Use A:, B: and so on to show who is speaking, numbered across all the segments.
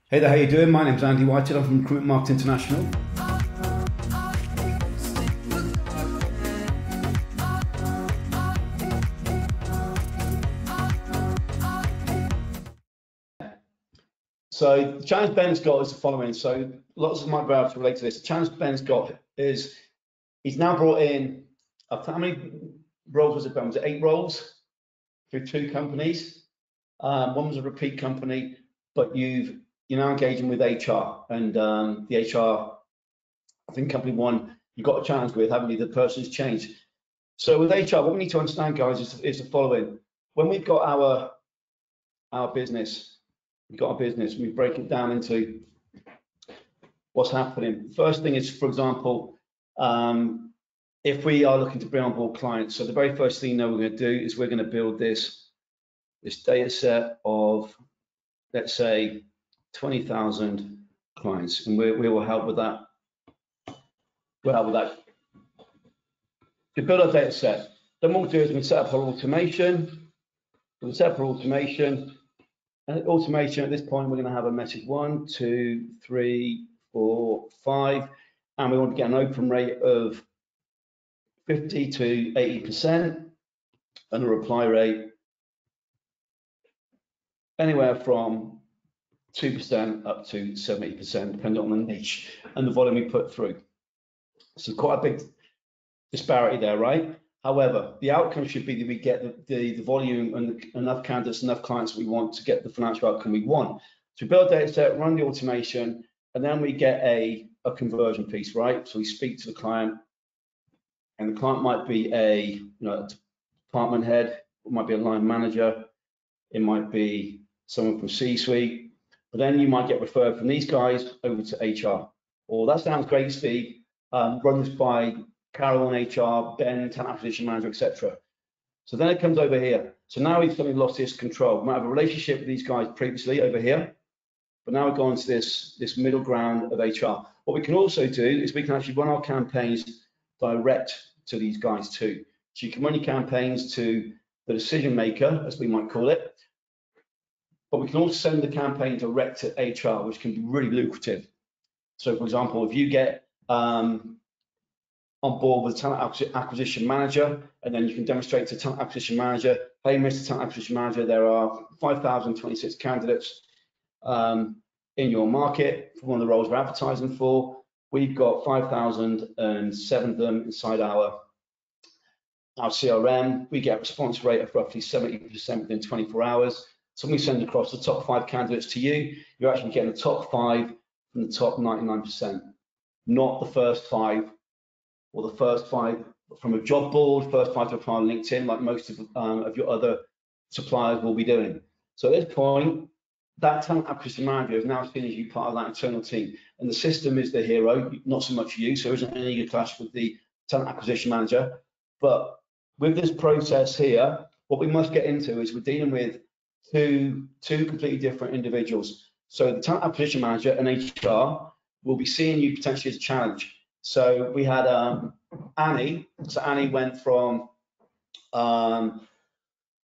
A: Hey there, how you doing? My name's Andy Whitehead. I'm from Recruitment Market International. So the challenge Ben's got is the following. So lots of might be able to relate to this. The challenge Ben's got is he's now brought in, how many roles was it, Ben? Was it 8 roles through 2 companies? One was a repeat company, but you're now engaging with HR, and the HR, I think company 1, you've got a challenge with, haven't you? The person's changed. So with HR, what we need to understand, guys, is the following. When we've got our business, we break it down into what's happening. First thing is, for example, if we are looking to bring on board clients, so the very first thing that we're going to do is we're going to build this data set of, let's say, 20,000 clients, and we will help with that. We'll help with that. To build our data set, then what we'll do is we'll set up our automation. We'll set up our automation. And automation at this point, we're going to have a message 1, 2, 3, 4, 5, and we want to get an open rate of 50 to 80% and a reply rate anywhere from 2% up to 70%, depending on the niche and the volume we put through. So quite a big disparity there, right? However, the outcome should be that we get the volume and enough candidates, enough clients we want to get the financial outcome we want. So we build a data set, run the automation, and then we get a conversion piece, right? So we speak to the client, and the client might be a department head, it might be a line manager, it might be someone from C-suite, but then you might get referred from these guys over to HR. Or that sounds great, Steve. Run this by Carol on HR, Ben, talent acquisition manager, etc. So then it comes over here. So now we've suddenly lost this control. We might have a relationship with these guys previously over here, but now we've gone to this middle ground of HR. What we can also do is we can actually run our campaigns direct to these guys too. So you can run your campaigns to the decision maker, as we might call it, but we can also send the campaign direct to HR, which can be really lucrative. So for example, if you get on board with talent acquisition manager, and then you can demonstrate to talent acquisition manager, hey, Mr. Talent Acquisition Manager, there are 5,026 candidates in your market for one of the roles we're advertising for. We've got 5,007 of them inside our CRM. We get a response rate of roughly 70% within 24 hours. So when we send across the top 5 candidates to you, you're actually getting the top 5 from the top 99%, not the first 5 or the first 5 from a job board, first 5 to apply on LinkedIn, like most of your other suppliers will be doing. So at this point, that talent acquisition manager is now seen as you part of that internal team, and the system is the hero, not so much you. So there isn't any clash with the talent acquisition manager. But with this process here, what we must get into is we're dealing with two completely different individuals. So the talent acquisition manager and HR will be seeing you potentially as a challenge. So we had Annie. So Annie went from what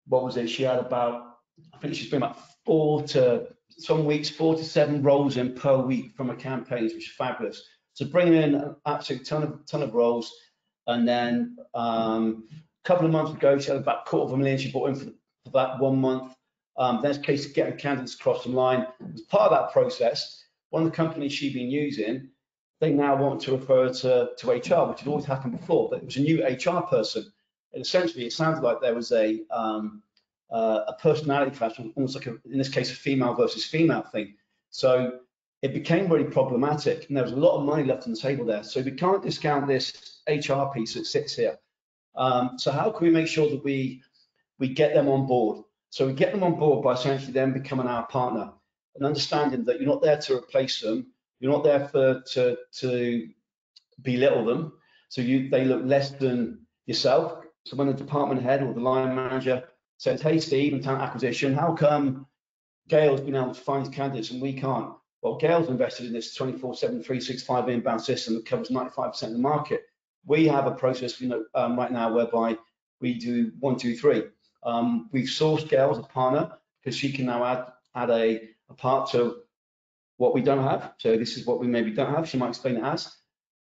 A: was it? She had about, I think she's been about 4 to 7 roles in per week from her campaigns, which is fabulous. So bringing in an absolute ton of roles, and then a couple of months ago she had about $250,000 she brought in for that 1 month. There's a case of getting candidates across the line. As part of that process, one of the companies she'd been using, they now want to refer to HR, which had always happened before, but it was a new HR person. And essentially, it sounded like there was a personality clash, almost like, in this case, a female versus female thing. So it became really problematic, and there was a lot of money left on the table there. So we can't discount this HR piece that sits here. So how can we make sure that we get them on board? So we get them on board by essentially them becoming our partner and understanding that you're not there to replace them. You're not there to belittle them. So they look less than yourself. So when the department head or the line manager says, hey, Steve, in talent acquisition, how come Gail's been able to find candidates and we can't? Well, Gail's invested in this 24/7, 365 inbound system that covers 95% of the market. We have a process, right now whereby we do 1, 2, 3. We've sourced Gail as a partner because she can now add a part to what we don't have. So this is what we maybe don't have. She might explain it as.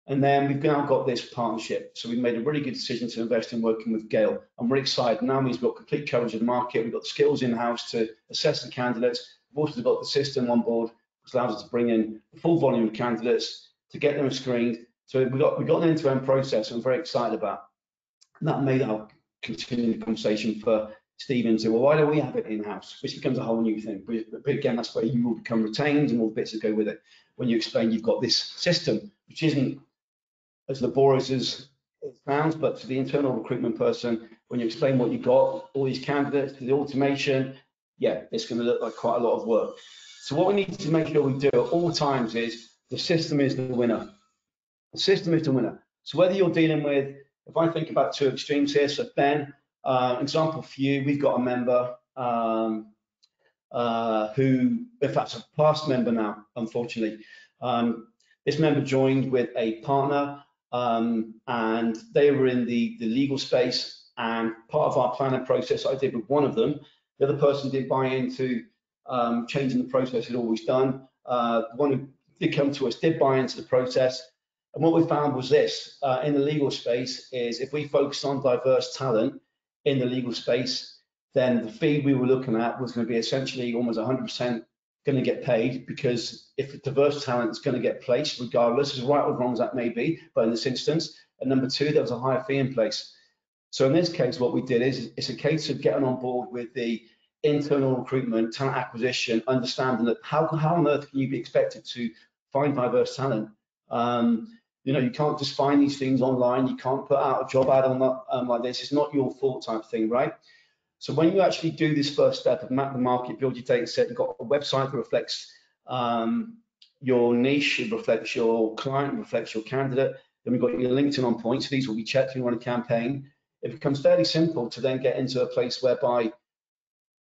A: And then we've now got this partnership. So we've made a really good decision to invest in working with Gail. I'm really excited. Now means we've got complete coverage of the market. We've got the skills in-house to assess the candidates. We've also got the system on board, which allows us to bring in the full volume of candidates to get them screened. So we've got an end-to-end process I'm very excited about. And that made our continued conversation for Stephen to, well, why don't we have it in-house? Which becomes a whole new thing. But again, that's where you will become retained and all the bits that go with it. When you explain you've got this system, which isn't as laborious as it sounds, but to the internal recruitment person, when you explain what you've got, all these candidates, the automation, yeah, it's going to look like quite a lot of work. So what we need to make sure we do at all times is the system is the winner. The system is the winner. So whether you're dealing with, if I think about two extremes here, so Ben, example for you, we've got a member who, in fact, is a past member now, unfortunately. This member joined with a partner, and they were in the legal space, and part of our planning process I did with one of them, the other person did buy into changing the process he'd always done. One who did come to us did buy into the process, and what we found was this, in the legal space, is if we focus on diverse talent in the legal space, then the fee we were looking at was going to be essentially almost 100% going to get paid, because if the diverse talent is going to get placed, regardless, as right or wrong as that may be, but in this instance, and number two, there was a higher fee in place. So in this case, what we did is it's a case of getting on board with the internal recruitment, talent acquisition, understanding that how on earth can you be expected to find diverse talent? You know, you can't just find these things online. You can't put out a job ad on that, like this. It's not your fault type thing, right? So when you actually do this first step of map the market, build your data set, you've got a website that reflects your niche, it reflects your client, it reflects your candidate. Then we've got your LinkedIn on point. So these will be checked when you run a campaign. It becomes fairly simple to then get into a place whereby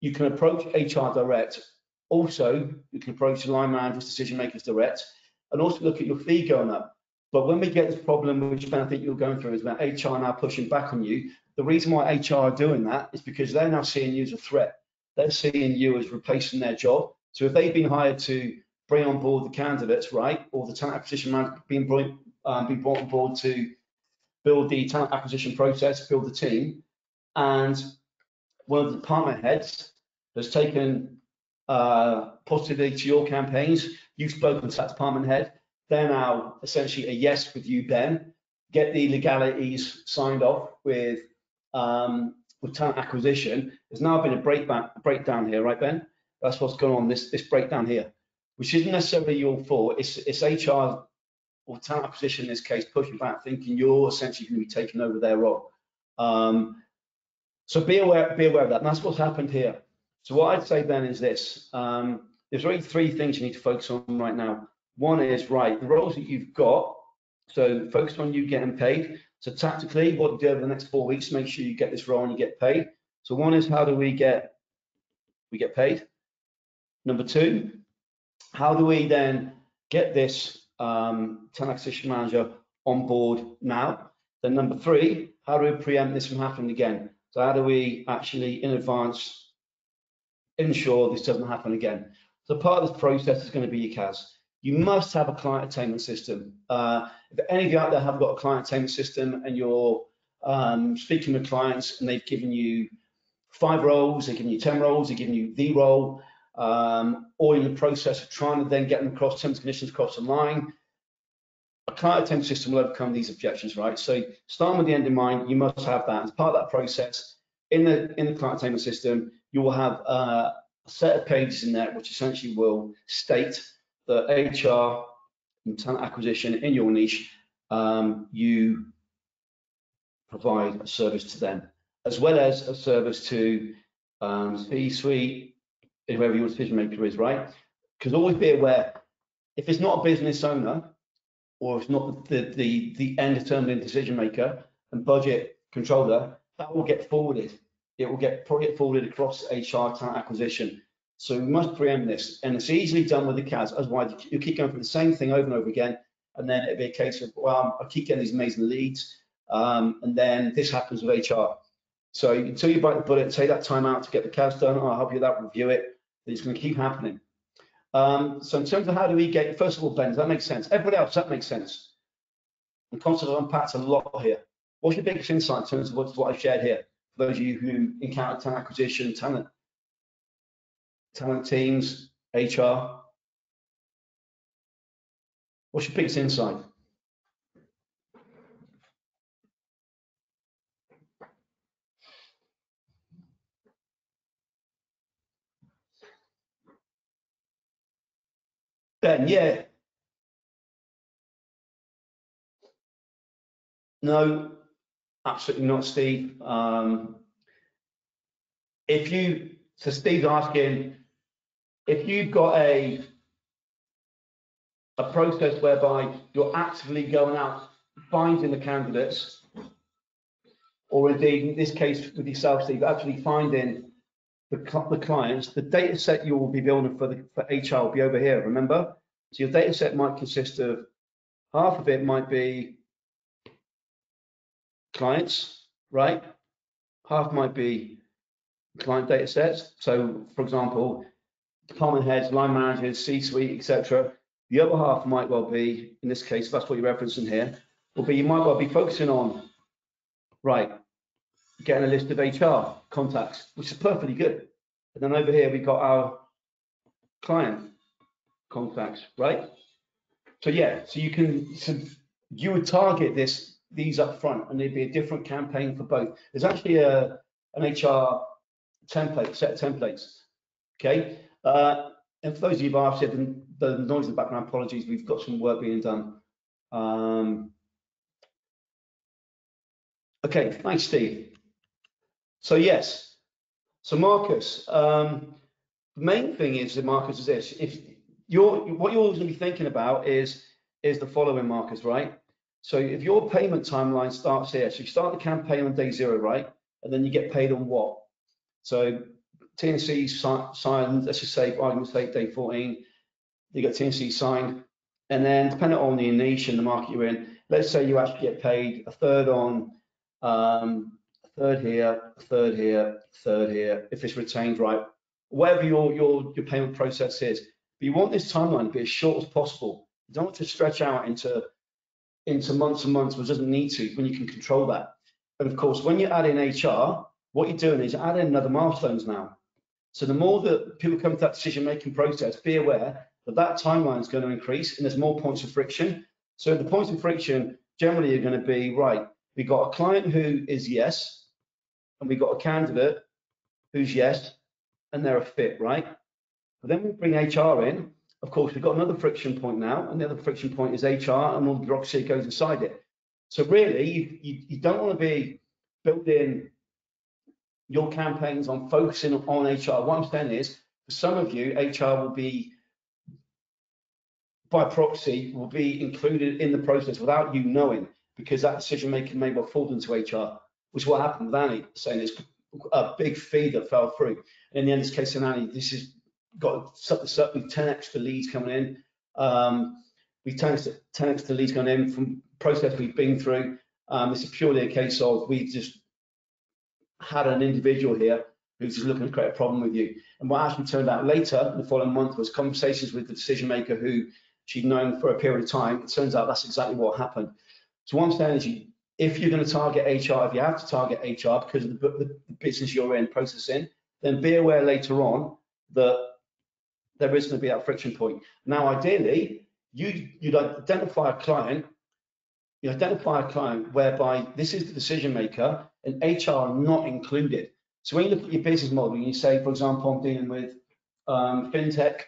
A: you can approach HR direct. Also, you can approach the line managers, decision makers direct, and also look at your fee going up. But when we get this problem, which Ben, I think you're going through, is about HR now pushing back on you. The reason why HR are doing that is because they're now seeing you as a threat. They're seeing you as replacing their job. So if they've been hired to bring on board the candidates, right, or the talent acquisition manager being brought on board to build the talent acquisition process, build the team, and one of the department heads has taken positively to your campaigns, you've spoken to that department head, they're now essentially a yes with you, Ben, get the legalities signed off with talent acquisition. There's now been a breakdown here, right, Ben? That's what's going on, this breakdown here, which isn't necessarily your fault. It's HR or talent acquisition in this case pushing back, thinking you're essentially going to be taking over their role. So be aware of that, and that's what's happened here. So what I'd say then is this: there's really three things you need to focus on right now. One is, right, the roles that you've got, so focus on you getting paid. So tactically, what you do over the next 4 weeks, make sure you get this role and you get paid. So one is, how do we get paid? Number two, how do we then get this talent acquisition manager on board now? Then number three, how do we preempt this from happening again? So how do we actually in advance ensure this doesn't happen again? So part of this process is going to be your CAS. You must have a client attainment system. If any of you out there have got a client attainment system and you're speaking with clients and they've given you 5 roles, they've given you 10 roles, they've given you the role, or in the process of trying to then get them across terms and conditions across the line, a client attainment system will overcome these objections, right? So starting with the end in mind, you must have that. As part of that process, in the client attainment system, you will have a set of pages in there which essentially will state that HR and talent acquisition in your niche, you provide a service to them, as well as a service to C-suite, whoever your decision maker is, right? Because always be aware, if it's not a business owner, or if not the end determining decision maker and budget controller, that will get forwarded. It will probably get forwarded across HR talent acquisition. So we must preempt this, and it's easily done with the CAS. Otherwise, you keep going through the same thing over and over again, and then it'd be a case of, well, I keep getting these amazing leads, and then this happens with HR. So until you bite the bullet, take that time out to get the CAS done, I'll help you with that, review it. It's going to keep happening. So in terms of how do we get, first of all, Ben, does that make sense? Everybody else, that makes sense. The concept of unpacked a lot here. What's your biggest insight in terms of what I've shared here? For those of you who encounter talent acquisition, talent teams, HR, what's your biggest insight? Ben, yeah. No, absolutely not, Steve. So Steve's asking, if you've got a process whereby you're actively going out finding the candidates, or indeed in this case with yourself, Steve, actually finding the clients, the data set you will be building for HR will be over here, remember? So your data set might consist of, half of it might be clients, right? Half might be client data sets. So for example, department heads, line managers, C-suite, etc. The other half might well be, in this case, if that's what you're referencing here, will be you might well be focusing on, right, getting a list of HR contacts, which is perfectly good. And then over here, we've got our client contacts, right? So yeah, so you would target these up front, and there'd be a different campaign for both. There's actually an HR template, set of templates, okay? And for those of you who've asked it, the noise in the background, apologies, we've got some work being done. Okay, thanks, Steve. So yes, so Marcus, the main thing is that Marcus is this: if what you're always going to be thinking about is the following, Marcus, right? So if your payment timeline starts here, so you start the campaign on day 0, right, and then you get paid on what? So TNC signed, let's just say, for argument's sake, day 14, you get TNC signed, and then depending on the niche and the market you're in, let's say you actually get paid a third on, a third here, a third here, a third here, if it's retained, right? Whatever your payment process is, but you want this timeline to be as short as possible. You don't want to stretch out into months and months, which doesn't need to, when you can control that. And of course, when you add in HR, what you're doing is adding another milestones now. So the more that people come to that decision-making process, be aware that timeline is going to increase and there's more points of friction. So the points of friction generally are going to be, right, we've got a client who is yes, and we've got a candidate who's yes, and they're a fit, right? But then we bring HR in. Of course, we've got another friction point now, and the other friction point is HR and all the bureaucracy that goes inside it. So really, you don't want to be building your campaigns on focusing on HR. What I'm saying is, for some of you, HR will be, by proxy, will be included in the process without you knowing, because that decision making may well fall into HR, which is what happened with Annie, saying it's a big fee that fell through. And in the end, this case in Annie, this has got certainly 10 extra leads coming in. We've 10 extra leads coming in from process we've been through. This is purely a case of we just had an individual here who's just looking to create a problem with you. And what actually turned out later in the following month was conversations with the decision maker who she'd known for a period of time. It turns out that's exactly what happened. So what I'm saying is, if you're going to target HR, if you have to target HR because of the business you're in, processing, then be aware later on that there is going to be that friction point. Now, ideally, you'd identify a client. You identify a client whereby this is the decision maker and HR are not included. So when you look at your business model, you say, for example, I'm dealing with fintech,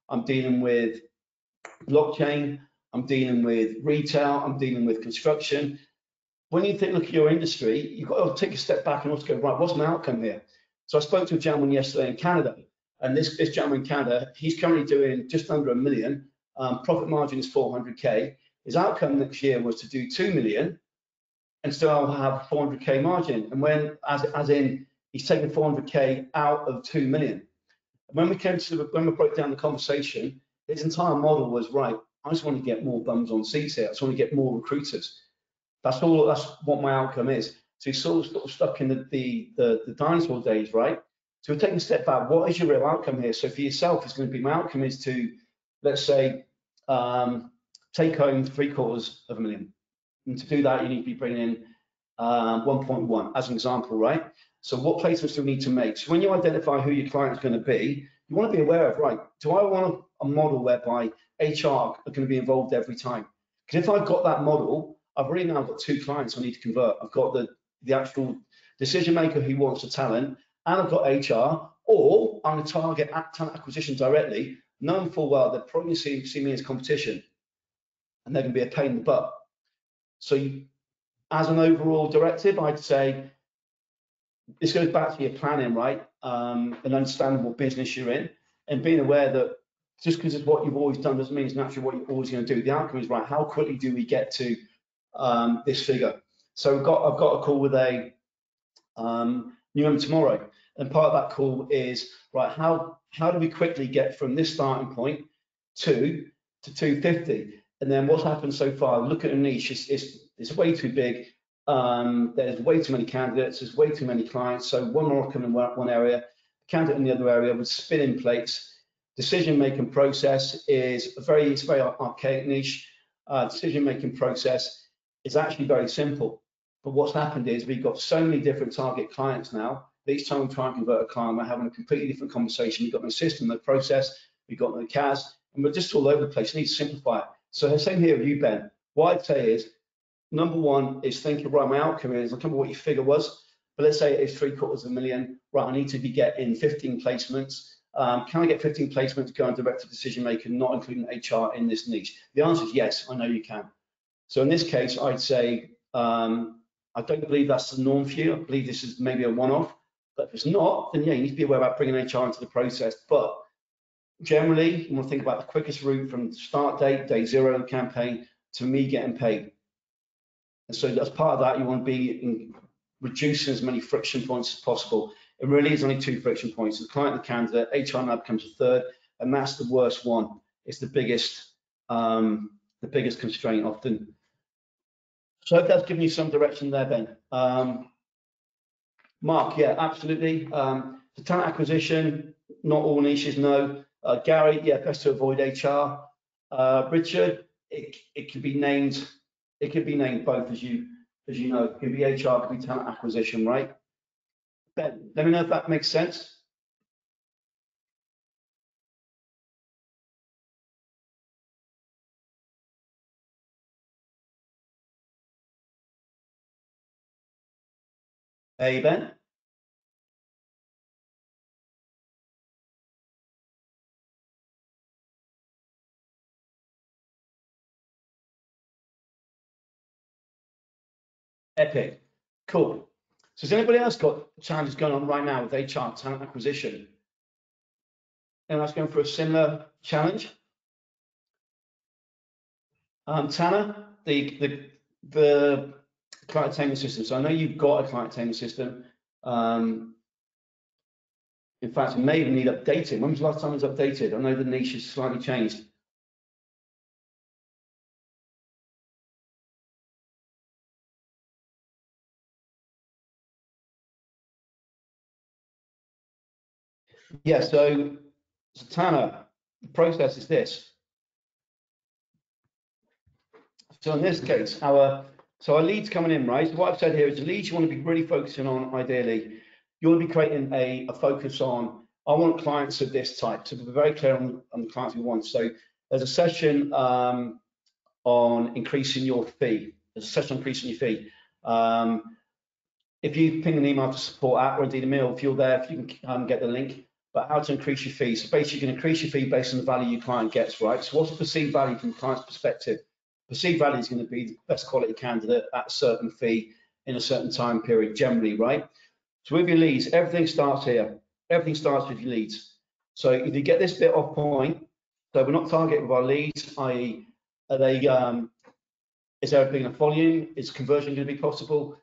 A: I'm dealing with blockchain, I'm dealing with retail, I'm dealing with construction. When you look at your industry, you've got to take a step back and also go, right, what's my outcome here? So I spoke to a gentleman yesterday in Canada, and this gentleman in Canada, he's currently doing just under $1 million. Profit margin is 400K. His outcome next year was to do 2 million and still have 400K margin. And as in, he's taken 400K out of 2 million. When we broke down the conversation, his entire model was, right, I just want to get more bums on seats here. I just want to get more recruiters. That's what my outcome is. So he's sort of stuck in the dinosaur days, right? So we're taking a step back. What is your real outcome here? So for yourself, it's going to be, my outcome is to, let's say, take home $750,000. And to do that, you need to be bringing in 1.1 as an example, right? So what placements do we need to make? So when you identify who your client is going to be, you want to be aware of, right, do I want a model whereby HR are going to be involved every time? Because if I've got that model, I've already now got 2 clients I need to convert. I've got the actual decision maker who wants the talent, and I've got HR, or I'm going to target talent acquisition directly, knowing full well they're probably see me as competition, and they're going to be a pain in the butt. So as an overall directive, I'd say this goes back to your planning, right? And understanding what business you're in, and being aware that just because it's what you've always done doesn't mean it's naturally what you're always going to do. The outcome is, right, how quickly do we get to this figure? So I've got a call with a new member tomorrow, and part of that call is, right, how do we quickly get from this starting point to 250? And then what's happened so far? Look at a niche. It's way too big. There's way too many candidates. There's way too many clients. So one Moroccan in one area, candidate in the other area with spinning plates. Decision-making process is it's a very archaic niche. Decision-making process is actually very simple. But what's happened is we've got so many different target clients now. Each time we try and convert a client, we're having a completely different conversation. We've got no system, no process, we've got no CAS, and we're just all over the place. We need to simplify it. So the same here with you, Ben. What I'd say is, number one is thinking, right, my outcome is, I can't remember what your figure was, but let's say it's $750,000. Right, I need to be getting 15 placements. Can I get 15 placements going direct to decision maker, not including HR in this niche? The answer is yes, I know you can. So in this case, I'd say, I don't believe that's the norm for you. I believe this is maybe a one-off, but if it's not, then yeah, you need to be aware about bringing HR into the process. But generally, you want to think about the quickest route from start date, day 0 of the campaign, to me getting paid. And so as part of that, you want to be reducing as many friction points as possible. It really is only 2 friction points: the client and the candidate. HR now becomes a third, and that's the worst one. It's the biggest constraint often. So I hope that's given you some direction there, Ben. Mark, yeah, absolutely. The talent acquisition, not all niches, no. Gary, yeah, best to avoid HR. Richard, it could be named. It could be named both, as you know. It could be HR, it could be talent acquisition, right? Ben, let me know if that makes sense. Hey, Ben. Epic. Cool. So has anybody else got challenges going on right now with HR, talent acquisition? Anyone else going for a similar challenge? Tanner, the client attainment system. So I know you've got a client attainment system. In fact, it may even need updating. When was the last time it was updated? I know the niche has slightly changed. Yeah, so Tanner, the process is this. So in this case, our leads coming in, right? So what I've said here is the leads you want to be really focusing on, ideally. You want to be creating a focus on, I want clients of this type. So be very clear on the clients we want. So there's a session on increasing your fee. There's a session on increasing your fee. If you ping an email to support at, or indeed a mail, if you're there, if you can get the link, but how to increase your fee. So basically you can increase your fee based on the value your client gets, right? So what's the perceived value from the client's perspective? Perceived value is going to be the best quality candidate at a certain fee in a certain time period, generally, right? So with your leads, everything starts here. Everything starts with your leads. So if you get this bit off point, so we're not targeting with our leads, i.e., are they, is there being a volume? Is conversion going to be possible?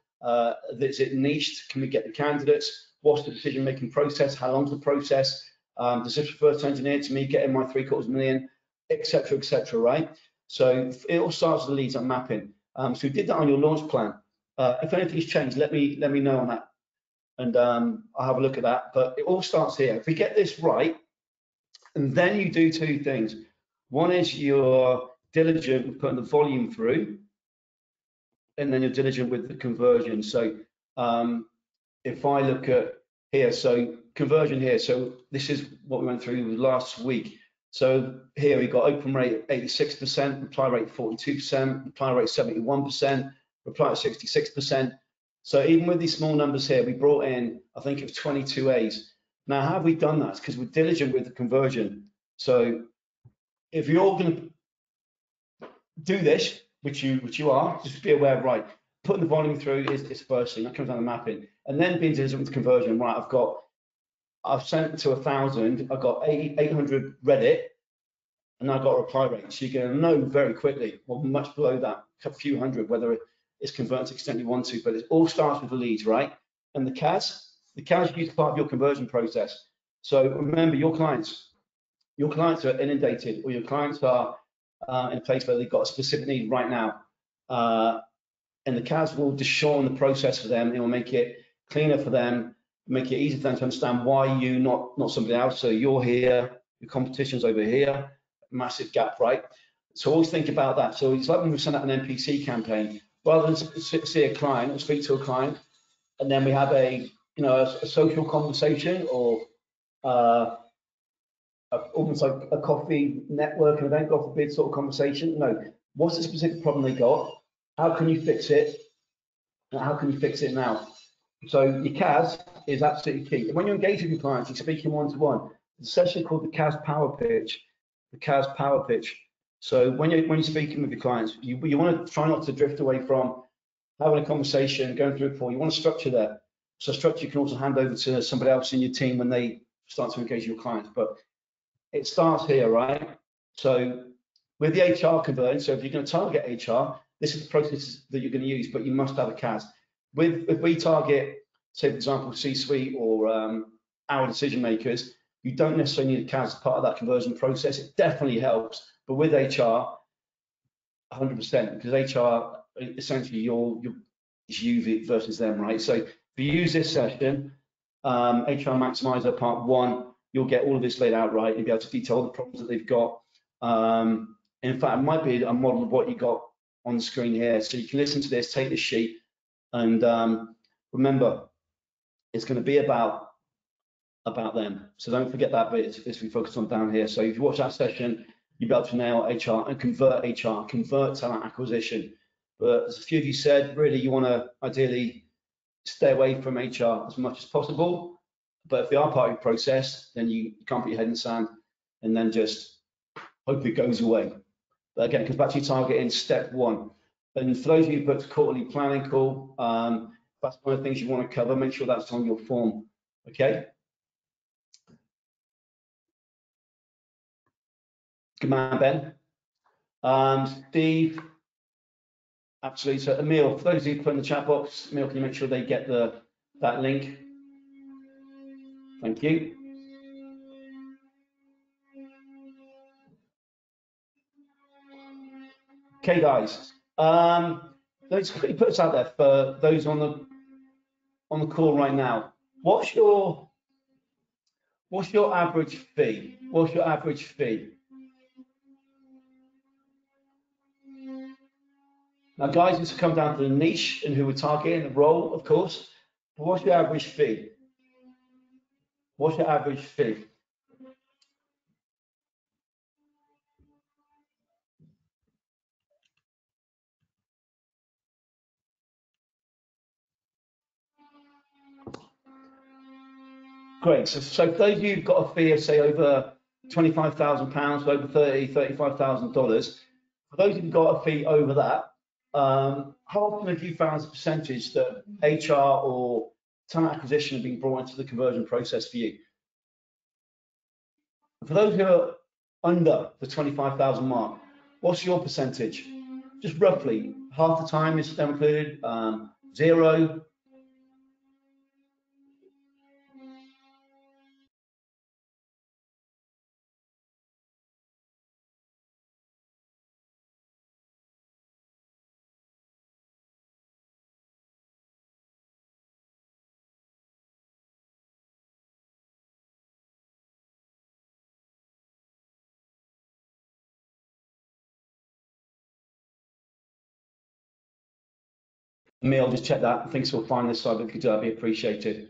A: Is it niched? Can we get the candidates? What's the decision-making process? How long's the process? Does this refer to engineer to me getting my $750,000, etc., etc., right? So it all starts with the leads and mapping. So we did that on your launch plan. If anything's changed, let me know on that. and I'll have a look at that. But it all starts here. If we get this right, and then you do two things. One is you're diligent with putting the volume through, and then you're diligent with the conversion. So if I look at here, so conversion here, so this is what we went through last week. So here we got open rate 86%, reply rate 42%, reply rate 71%, reply at 66%. So even with these small numbers here, we brought in, I think it was 22 A's. Now, how have we done that? It's because we're diligent with the conversion. So if you're going to do this, which you are, just be aware, right, putting the volume through is the first thing. That comes down to mapping. And then being diligent with conversion, right, I've sent to 1,000, I've got 800 read it, and I've got a reply rate. So you're going to know very quickly, or much below that, a few hundred, whether it's converted to the extent you want to, but it all starts with the leads, right? And the CAS is part of your conversion process. So remember, your clients are inundated, or your clients are in a place where they've got a specific need right now. And the CAS will just shorten the process for them. It will make it cleaner for them, make it easier for them to understand why you, not somebody else. So you're here, your competition's over here, massive gap, right? So always think about that. So it's like when we send out an NPC campaign, rather than see a client or speak to a client, and then we have a social conversation or almost like a coffee network, an event, God forbid, sort of conversation. No, what's the specific problem they got? How can you fix it? And how can you fix it now? So your CAS is absolutely key. When you engage with your clients, you're speaking one-to-one. There's a session called the CAS Power Pitch. The CAS Power Pitch. So when you're speaking with your clients, you want to try not to drift away from having a conversation, going through it for. You want to structure there. So structure you can also hand over to somebody else in your team when they start to engage your clients. But it starts here, right? So with the HR conversion, so if you're going to target HR, this is the process that you're going to use, but you must have a CAS. If we target, say for example, C-suite or our decision makers, you don't necessarily need a CAS as part of that conversion process. It definitely helps, but with HR, 100%, because HR essentially it's you versus them, right? So if you use this session, HR Maximizer Part 1, you'll get all of this laid out right. You'll be able to detail the problems that they've got. In fact, it might be a model of what you got on the screen here. So you can listen to this, take this sheet, and remember, it's going to be about them. So don't forget that bit as we focus on down here. So if you watch that session, you'll be able to nail HR and convert talent acquisition. But as a few of you said, really you want to ideally stay away from HR as much as possible. But if they are part of your process, then you can't put your head in the sand and then just hope it goes away. But again, it comes back to your targeting step 1. And for those of you who booked a quarterly planning call, that's one of the things you want to cover. Make sure that's on your form. Okay. Good man, Ben. Steve, absolutely. So Emil, for those of you who put in the chat box, Emil, can you make sure they get that link? Thank you. Okay, guys. Let's quickly put this out there for those on the call right now. What's your average fee? What's your average fee? Now, guys, this will come down to the niche and who we're targeting, the role, of course. But what's your average fee? What's your average fee? Great. So for those of you who've got a fee of, say, over £25,000, over $35,000, for those who've got a fee over that, how often have you found as a percentage that HR or talent acquisition have been brought into the conversion process for you? For those who are under the 25,000 mark, what's your percentage? Just roughly, half the time is them included, 0. Me, I'll just check that. I think we'll find this side, but if you could do that'd be appreciated.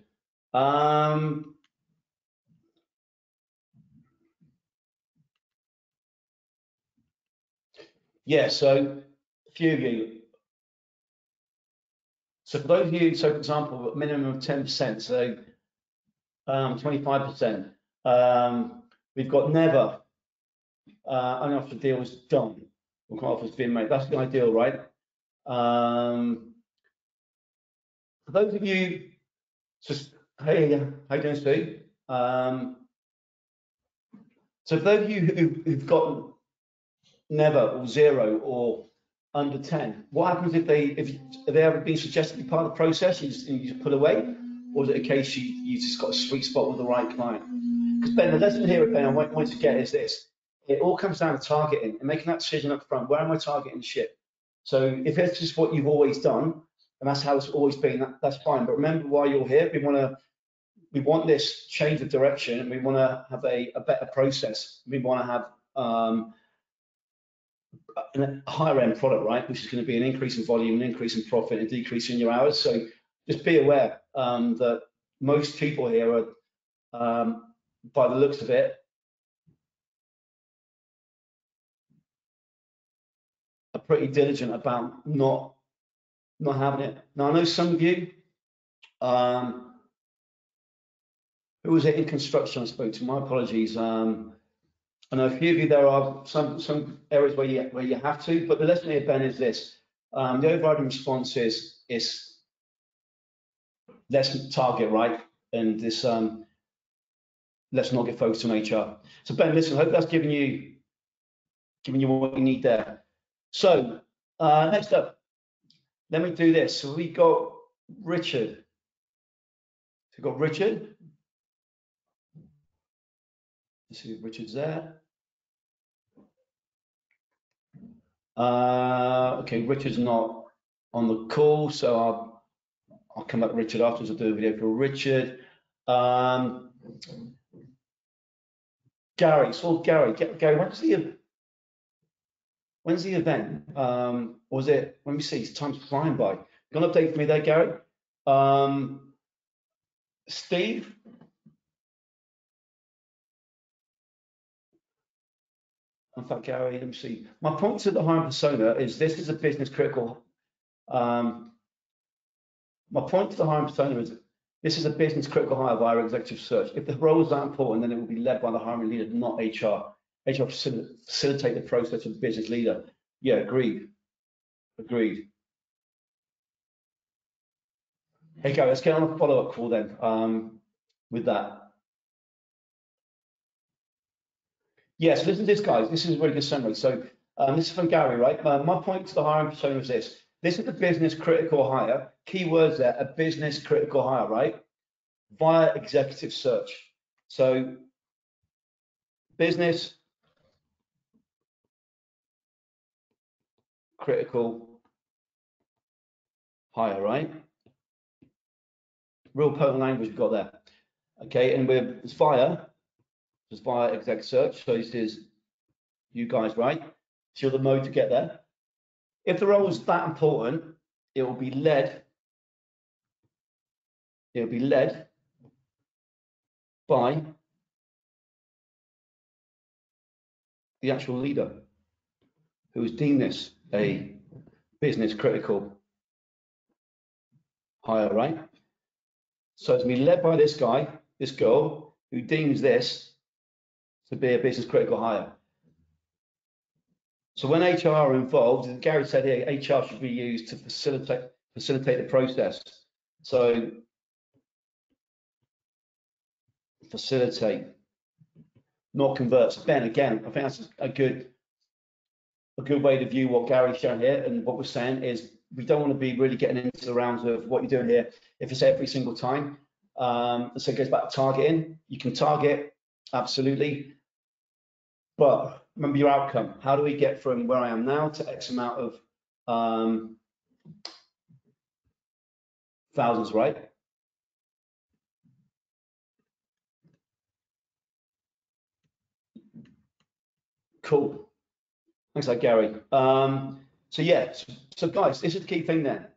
A: Yeah, so a few of you. So for those of you, so for example, a minimum of 10%, so 25%. We've got never, only after the deal is done, or offer's been made. That's the ideal, right? For those of you, just hey, how you doing, Steve? So for those of you who've got never or zero or under 10, what happens if have they ever been suggested to be part of the process and you just put away, or is it a case you just got a sweet spot with the right client? Because Ben, the lesson here, Ben, I want to get is this: it all comes down to targeting and making that decision up front. Where am I targeting shit? So if it's just what you've always done and that's how it's always been, that's fine. But remember why you're here. We want this change of direction, and we want to have a better process. We want to have a higher end product, right? Which is going to be an increase in volume, an increase in profit, and a decrease in your hours. So just be aware that most people here are, by the looks of it, are pretty diligent about not having it. Now I know some of you, who was it in construction I spoke to? My apologies. I know a few of you, there are some areas where you have to, but the lesson here, Ben, is this: the overriding response is let's target, right, and this let's not get focused on HR. So Ben, listen, I hope that's giving you what you need there. So next up, let me do this. So we got Richard. So we've got Richard. Let's see if Richard's there. Okay, Richard's not on the call, so I'll come back to Richard afterwards. I'll do a video for Richard. Gary, so Gary, when's the event? Or was it, let me see, time's flying by. Got an update for me there, Gary? Steve? In fact, Gary, let me see. My point to the hiring persona is this is a business critical. My point to the hiring persona is this is a business critical hire via executive search. If the role is that important, then it will be led by the hiring leader, not HR. HR facilitate the process of the business leader. Yeah, agreed. Agreed. Hey, Gary, let's get on a follow-up call then with that. Yes, listen to this, guys. This is a really good summary. So this is from Gary, right? My point to the hiring persona is this. This is a business critical hire. Keywords there, a business critical hire, right? Via executive search. So business critical hire, right? Real potent language we've got there. Okay, and it's via exec search. So this is you guys, right? So you're the mode to get there. If the role is that important, it will be led. It'll be led by the actual leader who has deemed this a business critical hire, right? So it's going to be led by this guy, this girl, who deems this to be a business critical hire. So when HR are involved, as Gary said here, HR should be used to facilitate the process. So facilitate, not convert. So Ben, again, I think that's a good way to view what Gary's shown here, and what we're saying is we don't want to be really getting into the rounds of what you're doing here. If it's every single time, so it goes back to targeting. You can target, absolutely, but remember your outcome. How do we get from where I am now to X amount of thousands, right? Cool. Thanks, like Gary. So yeah, so guys, this is the key thing then.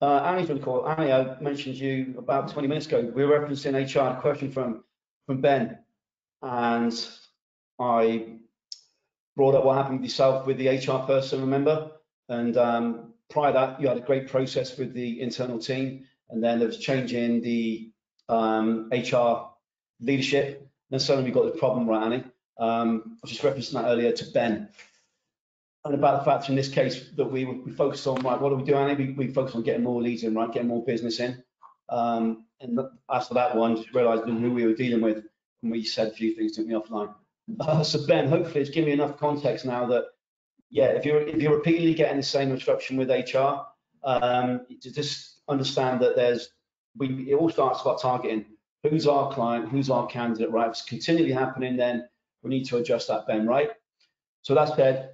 A: Annie's really cool. Annie, I mentioned you about 20 minutes ago. We were referencing HR, a question from Ben, and I brought up what happened with yourself with the HR person, remember? And prior to that, you had a great process with the internal team, and then there was change in the HR leadership. Then suddenly we got the problem, right, Annie? I was just referencing that earlier to Ben. And about the fact in this case that we focused on, right, what do we do, Annie? We focused on getting more leads in, right, getting more business in. And after that one, just realised who we were dealing with, and we said a few things, took me offline. So Ben, hopefully it's given me enough context now that, yeah, if you're repeatedly getting the same instruction with HR, to just understand that it all starts about targeting. Who's our client? Who's our candidate, right? If it's continually happening, then we need to adjust that, Ben, right? So that said,